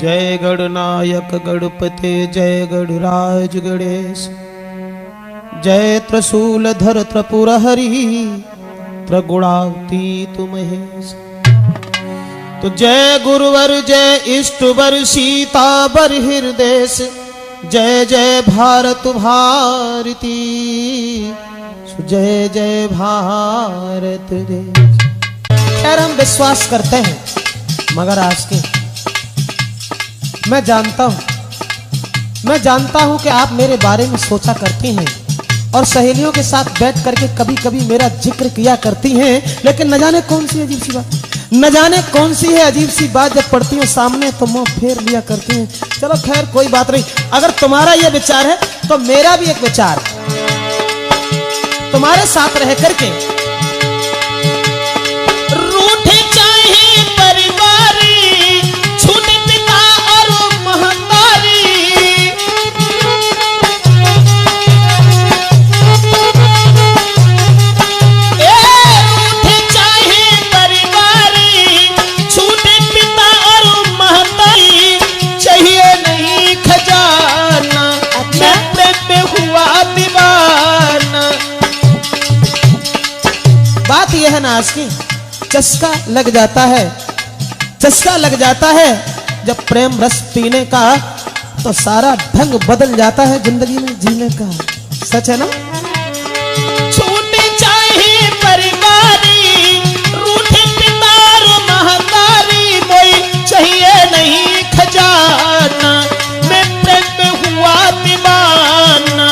जय गणनायक गणपते जय गणराज गणेश, जय त्रिशूलधर त्रिपुरहरि त्रिगुणातीत महेश। तो जय गुरुवर जय इष्टवर सीतावर हृदेश, जय जय भारत भारती, जय जय भारत देश। यार हम विश्वास करते हैं, मगर आज के मैं जानता हूं कि आप मेरे बारे में सोचा करती हैं और सहेलियों के साथ बैठ करके कभी कभी मेरा जिक्र किया करती हैं, लेकिन न जाने कौन सी अजीब सी बात, न जाने कौन सी है अजीब सी बात, जब पढ़ती हूँ सामने तो मुंह फेर लिया करती हैं। चलो खैर कोई बात नहीं, अगर तुम्हारा यह विचार है तो मेरा भी एक विचार तुम्हारे साथ रह करके रूठे चाहे परिवारी, छूटे पिता और महतारी, रूठे चाहे परिवारी, छूटे पिता और महतारी, चाहिए नहीं खजाना, मैं प्रेम में हुआ दीवाना। बात यह है ना आज की, चस्का लग जाता है जब प्रेम रस पीने का, तो सारा ढंग बदल जाता है जिंदगी में जीने का। सच है ना? छूटे चाहे परिवारी, रूठे पिता और महतारी, कोई चाहिए नहीं खजाना, मैं प्रेम में हुआ दीवाना।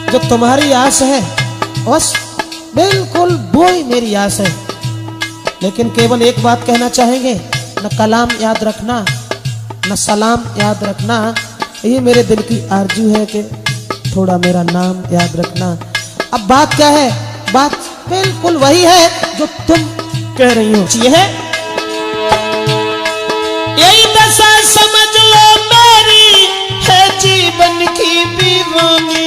जो तुम्हारी आस है बस बिल्कुल वो ही मेरी आस है, लेकिन केवल एक बात कहना चाहेंगे, न कलाम याद रखना न सलाम याद रखना, ये मेरे दिल की आरजू है कि थोड़ा मेरा नाम याद रखना। अब बात क्या है? बात बिल्कुल वही है जो तुम कह रही हो। ये है यही दशा समझ लो मेरी है जीवन की दीवानी।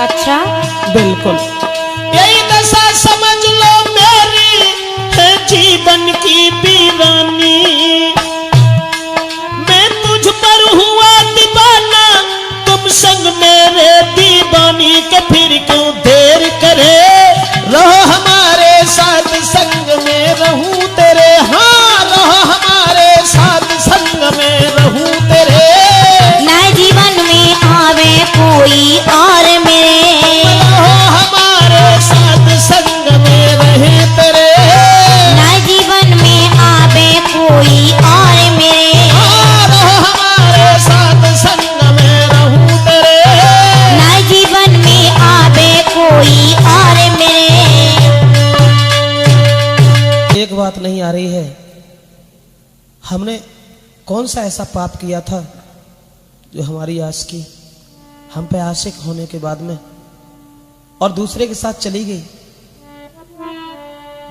अच्छा बिल्कुल यही दशा समझ लो मेरी है जीवन की दीवानी। मैं तुझ पर हुआ दीवाना, तुम संग मेरे दीवानी के, फिर क्यों देर करे, रहो हमारे साथ संग में रहूं तेरे, हाँ रहो हमारे साथ संग में रहूं तेरे। नए जीवन में आवे कोई और मेरे, रहो हमारे साथ संग में रहे तेरे। नए जीवन में आवे कोई और मेरे, हाँ रहो हमारे साथ संग में रहूं तेरे। नए जीवन में आवे कोई और मेरे। एक बात नहीं आ रही है, हमने कौन सा ऐसा पाप किया था जो हमारी आस की हम पे आशिक होने के बाद में और दूसरे के साथ चली गई।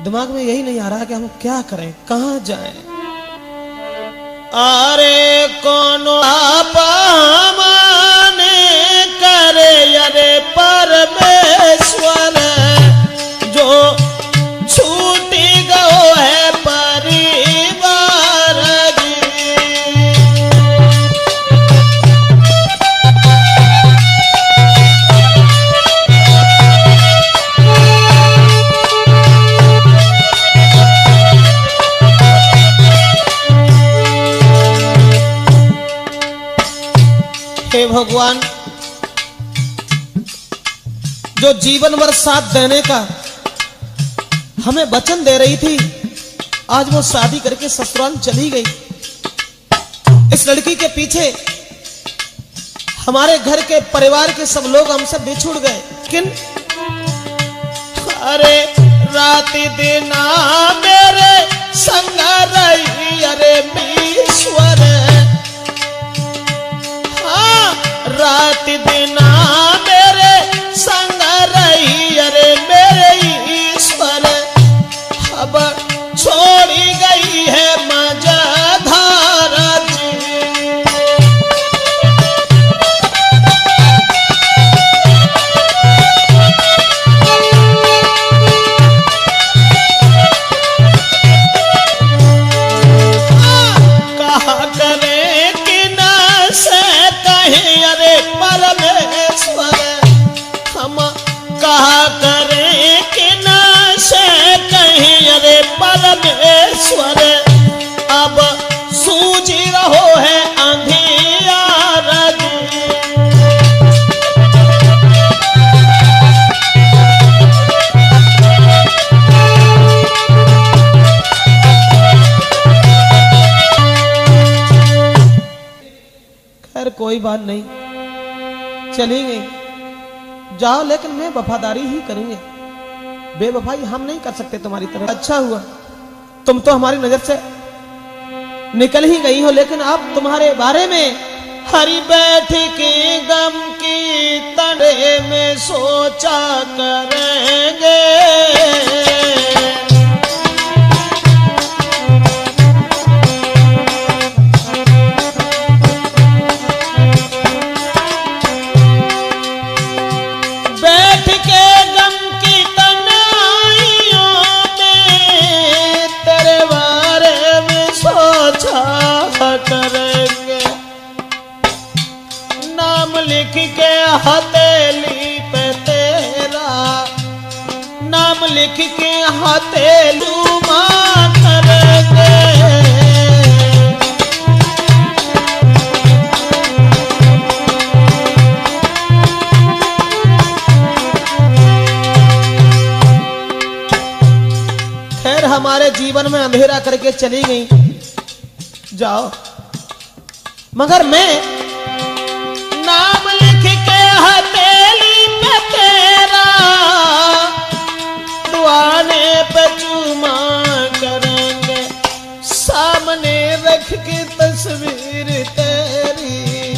दिमाग में यही नहीं आ रहा कि हम क्या करें, कहां जाएं। अरे कौन आपा माने करे, अरे परमेश्वर जो छूटी गो है परिवार जी। हे भगवान, जो जीवन भर साथ देने का हमें वचन दे रही थी, आज वो शादी करके ससुराल चली गई। इस लड़की के पीछे हमारे घर के परिवार के सब लोग हमसे बिछुड़ गए, लेकिन अरे रात दिन मेरे संग रही अरे ईश्वर, हाँ रात दिन मेरे संग रही अरे मेरे ईश्वर, अब छोड़ी गई है मझधारा जी। कहा करें कि न से कहें अरे परमेश्वर, हम कहा करें कि न से कहें अरे परमेश्वर, अब सूझ रहो है अंधियारा जी। खैर कोई बात नहीं, चली गई, जाओ, लेकिन मैं वफादारी ही करूंगी, बेवफाई हम नहीं कर सकते तुम्हारी तरफ। अच्छा हुआ तुम तो हमारी नजर से निकल ही गई हो, लेकिन अब तुम्हारे बारे में हरी बैठ के गम की तड़े में सोचा करेंगे, बैठ के गम की तन्हाइयों में तेरे बारे में सोचा करेंगे, नाम लिख के हथेली पे तेरा, नाम लिख के हथेलुमा करेंगे। खैर हमारे जीवन में अंधेरा करके चली गई, जाओ, मगर मैं नाम लिख के हथेली पे तेरा, दुआने पे चूमा करेंगे, सामने रख के तस्वीर तेरी,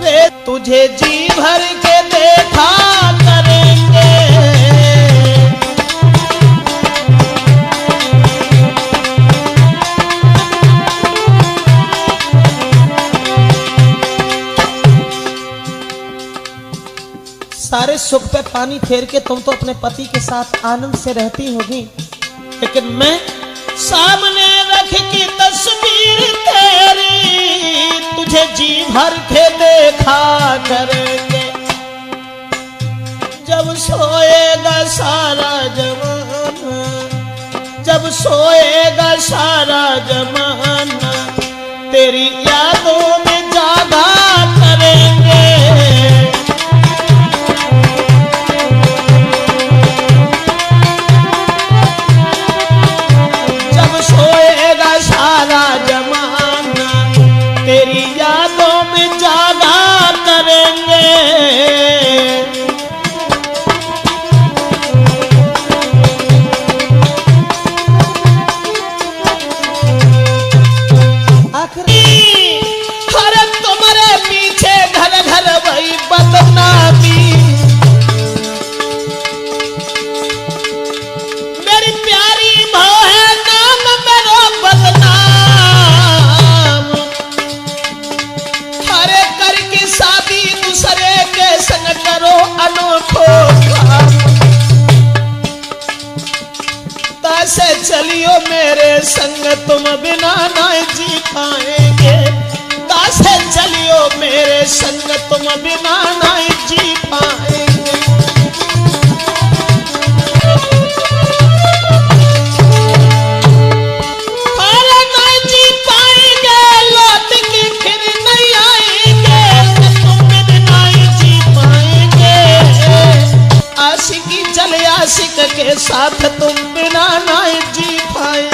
वे तुझे जी भर के देखा करेंगे। सारे सुख पे पानी फेर के तुम तो अपने पति के साथ आनंद से रहती होगी, लेकिन मैं सामने रख की तस्वीर तेरी, तुझे जी भर के देखा करेंगे, जब सोएगा सारा जमाना, जब सोएगा सारा जमाना, तेरी यादों में जागा करेंगे। सारा जमाना तेरी यादों में जागा करेंगे। हर तुम्हारे पीछे घर घर वही बदनामी, मेरी प्यारी भाव है नाम मेरा बदनाम, हरे करके शादी दूसरे के संग करो अनोखो काम, तैसे चलियो मेरे संग तुम बिना ना जी पाएंगे, तैसे चलियो मेरे संग तुम बिना ना जी पाएंगे। आशिक के साथ तुम बिना ना जी पाए।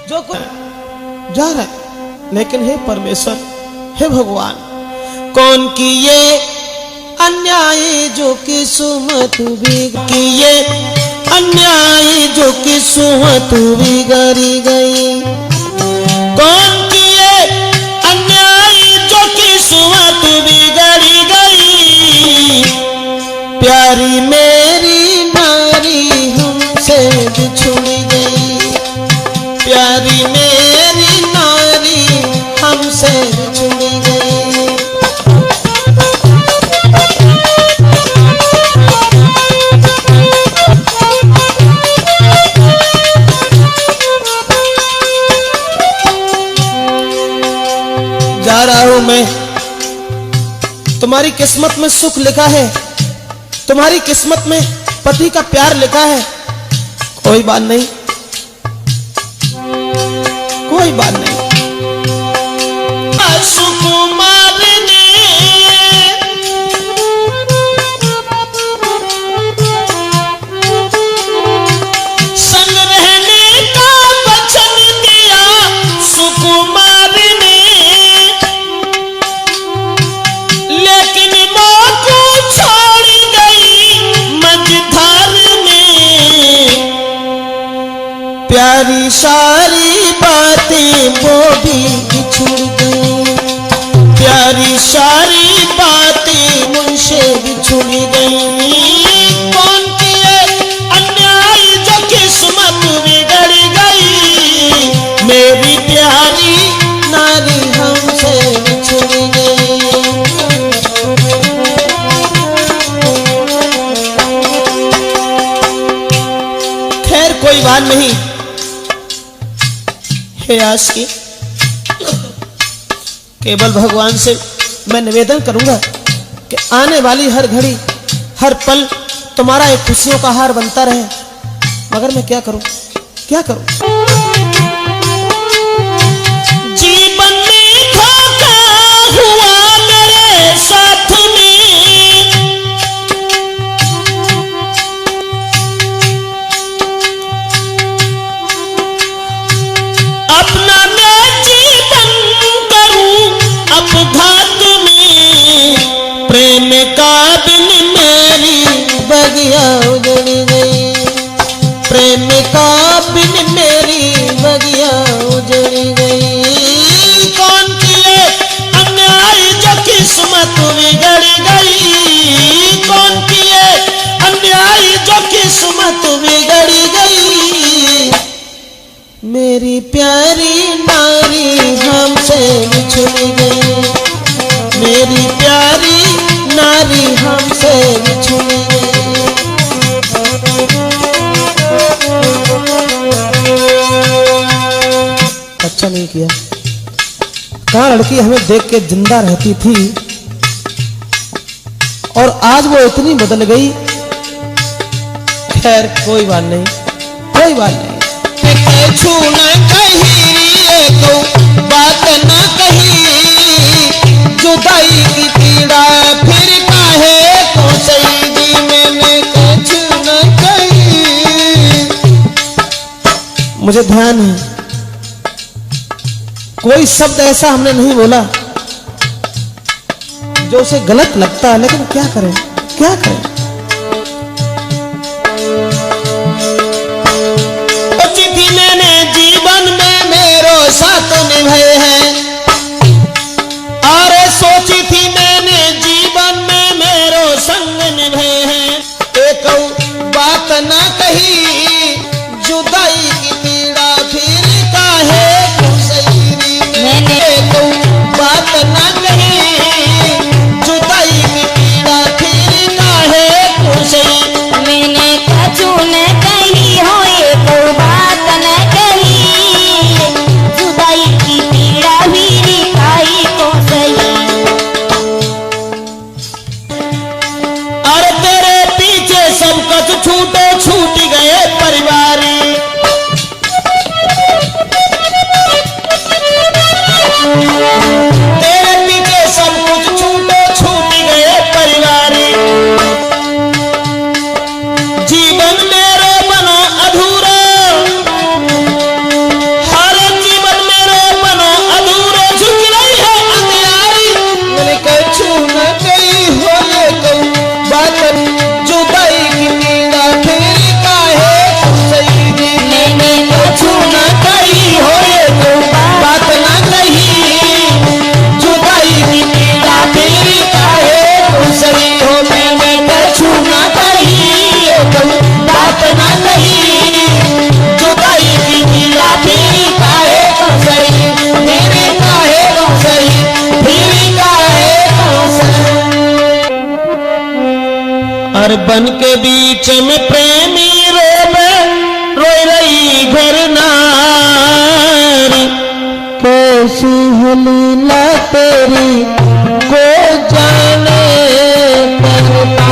जो जो कुछ जा रहा है, लेकिन हे परमेश्वर, हे भगवान, कौन किए अन्याय जो किस्मत किए अन्याय जो किस्मत बिगड़ी गई। कौन किए अन्याय जो किस्मत बिगड़ी गई। प्यारी मेरी नारी हमसे बिछुड़ गई। प्यारी मेरी नारी हमसे बिछुड़ गई। जा रहा हूं मैं, तुम्हारी किस्मत में सुख लिखा है, तुम्हारी किस्मत में पति का प्यार लिखा है। कोई बात नहीं, कोई बात नहीं। सुकुमार ने संग रहने का वचन दिया। सुकुमार ने लेकिन मां को छोड़ गई मझधार में। प्यारी सारी बातें वो भी बिछुड़ गई। प्यारी सारी बातें मुझसे बिछुड़ गई। कौन किए अन्याय जो किस्मत बिगड़ गई। मेरी प्यारी नारी हमसे बिछुड़ गई। खैर कोई बात नहीं। हे आशिकी, केवल भगवान से मैं निवेदन करूंगा कि आने वाली हर घड़ी हर पल तुम्हारा एक खुशियों का हार बनता रहे। मगर मैं क्या करूं, क्या करूं। जीवन में धोखा हुआ मेरे साथ में। अपना मैं जीवन करूं अपघात में। प्रेम का बिन मेरी बगिया उजड़ गई। प्रेम का बिन मेरी बगिया उजड़ गई। कौन किए अन्याय जो किस्मत बिगड़ गई। कौन किए अन्याय जो किस्मत बिगड़ गई। मेरी प्यारी नारी हमसे बिछुड़ गई। मेरी प्यारी नारी हमसे बिछुड़ गई। अच्छा नहीं किया। कहाँ लड़की हमें देख के जिंदा रहती थी और आज वो इतनी बदल गई। खैर कोई बात नहीं, कोई बात नहीं। छू न कही तो बात न कही। जुदाई की पीड़ा फिर काहे को सही जी। मैंने छू न कही। मुझे ध्यान है, कोई शब्द ऐसा हमने नहीं बोला जो उसे गलत लगता है, लेकिन क्या करें, क्या करें। साथ निभाए हैं और सोची थी मैंने जीवन में मेरो संग निभाए हैं। एक बात ना कही जुदाई की पीड़ा फिर काहे को सही। मैंने एक बात ना कही जुदाई की पीड़ा फिर काहे अरे बन के बीच में प्रेमी रोवे, रोई रही घर नारी। कैसी है लीला तेरी को जाने करता।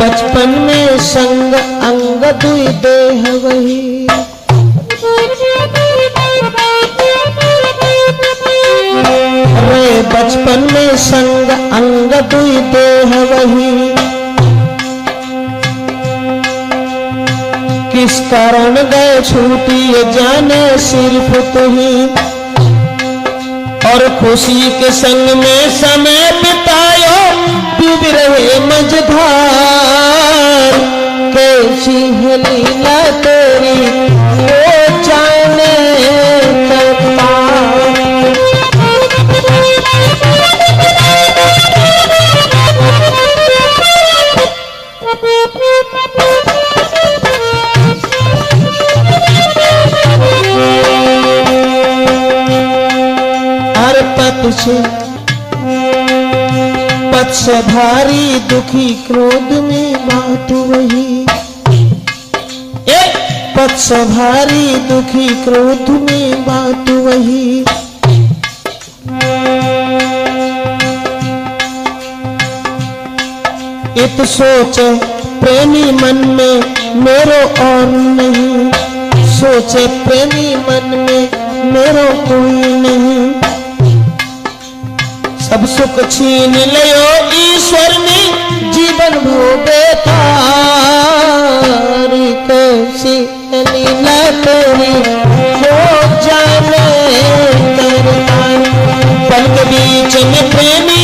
बचपन में संग अंग दुई देह वही, रे बचपन में संग अंग दुई देह वही। किस कारण गए छूटी ये जाने सिर्फ तुही, और खुशी के संग में समय बितायो डूब रहे मझधार। कैसी है लीला तेरी वो जाने करता। हर पथ से भारी दुखी क्रोध में बात वही, पथ से भारी दुखी क्रोध में बात वही। इत सोचे प्रेमी मन में मेरो और नहीं, सोचे प्रेमी मन में मेरो कोई नहीं। सब सुख छीन लियो ईश्वर ने जीवन भोगे तारी। कैसी लीला तेरी हो जाने करता। पल के बीच में प्रेमी